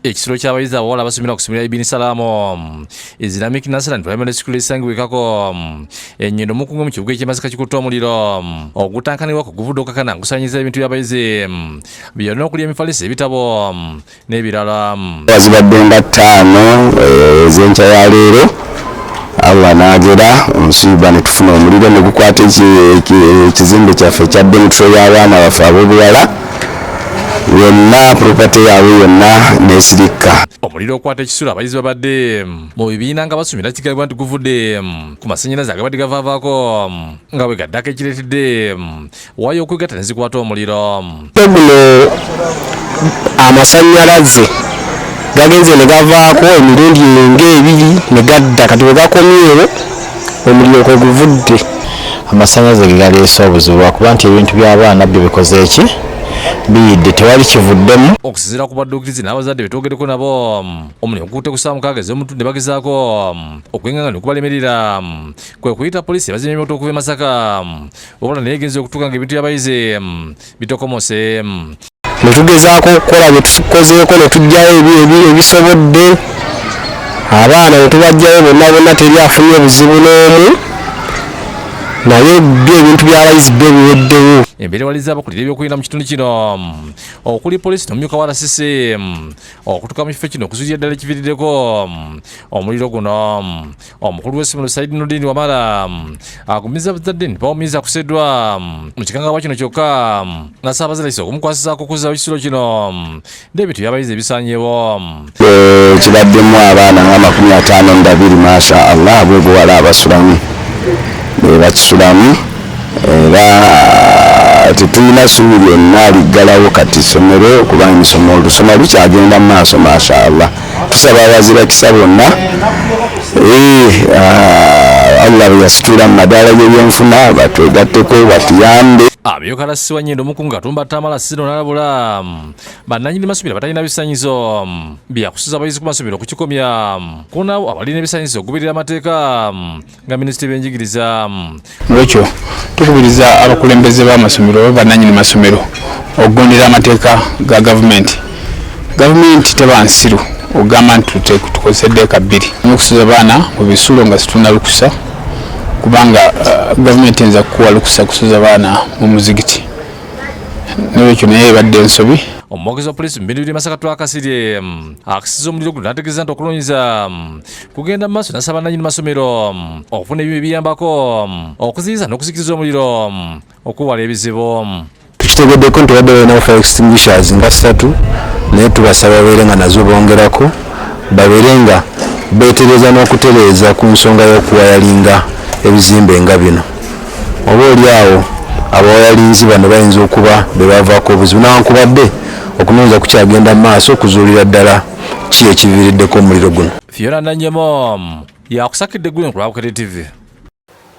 Ekisulo Kya Ibn abasomera ku ssomero Ibn Salaam Islamic Nursery and Primary School esangibwekako ennyendo mukungu mu kibuga eky'emasaka kikutte omuliro ogutankanibwa ku guvudde okukakana kusanyiza ebintu byabayizi byonna okuli emifaliso ebitabo n'ebirala. Wazibadde nga 5 ez'enkya ya leero Allah n'agera omusiiba ne tufuna omuliro ne gukwata ekizimbe kyaffe ekya dormitory y'abaana baffe ab'obuwala yonna property yaabwe yonna n'esirikka. Omuliro okwata Ekisulo abayizi babadde mu bibiina nga basomera kigambibwa nti guvudde ku masannyalaze agabadde gavaavaako nga bwe gaddako ekireetedde waayo okwegatta ne zikwata omuliro. Guno amasannyalaze gagenze ne gavaako emirundi ng'ebiri ne gadda kati bwe gakomyewo omuliro kwe guvudde. Amasannyalaze ge galeese obuzibu lwakuba nti ebintu by'abaana byo bikoze eki biyidde tewali kivuddemu. Okusinziira ku badduukirizi n'abazadde betwogereko nabo omulimu gukutte ku 6 ez'omuntu ne bagezaako okwengaŋŋanya okubalemerera kwe kuyita poliisi ebazimya emyoto okuva e Masaka wabula naye egenze okutuuka ng'ebintu by'abayizi bitokomose. Ne tugezaako okukola bye tukozeeko ne tuggyayo ebisobodde abaana ne tubajjayo bonna teri afunye buzibu n'omu naye ebintu by'abayizi byo biweddewo. Embeera ewaliza abakulira ebyokulina mu kitundu kino okuli poliisi n'omumyuka wa RCC okutuuka mu kifo kino okuzuulira ddala ekiviiriddeko omuliro guno. Omukulu w'essomero Saidi Nudini Wamala agumizza abazadde nti bawumiriza kuseddwa mu kikangabwa kino kyokka n'asaba abazadde okumukwasizaako okuzzaawo ekisulo kino n'ebintu by'abayizi ebisaanyeewo. Kibaddemu abaana nga 52 masha Allah ab'obuwala abasulamu bakisulamu era tetulina ssuubi lyonna liggalawo kati ssomero kubanga emisomo olusoma lukyagenda mu maaso masha Allah. Tusaba abazira kisa bonna Allah bwe yasitula mu madaala g'ebyenfuna batwegatteko batuyambe. Abyoka alassiwa Nnyendo Mukungu Katumba Tamala Sino n'alabula bannannyini masomero batalina bisaanyizo byakusuza abayizi ku masomero okukikomya kunaabo abalina ebisaanyizo okugoberera amateeka nga minisitiri w'enjigiriza. Lwekyo tukubiriza abakulembeze b'amasomero bannannyini masomero okugondera amateeka ga gavumenti. Gavumenti teba nsiru ogamba nti tukozesedde eka 2 n'okusuza abaana mu bisulo nga situna lukusa kubanga gavumenti enza kukuwa lukusa kusuza abaana mu muzigiti n'olwekyo naye ebadde ensobi. Omwogezi wa poliisi mu bintu biri Masaka twakasirye akisiza omuliro guno n'ategeeza nti okunoonyeza kugenda mu maaso n'asaba bannannyini masomero okufuna ebimu ebiyambako okuziyiza n'okuzikiriza omuliro okuwala ebizibu. Tukitegeddeko nti wadde balina fire extinguishers nga 3 naye tubasaba babeere nga nazo bongerako babeere nga beetereza n'okutereeza ku nsonga y'okuwayalinga ebizimbe nga bino. Oba oli awo abawayalinzi bano bayinza okuba be bavaako obuzibu newankubadde okunoonyeza kukyagenda mu maaso okuzuulira ddala ki ekiviiriddeko omuliro guno. Fiona Nanyemo yakusakidde eggulu ku lwa Bukedde TV.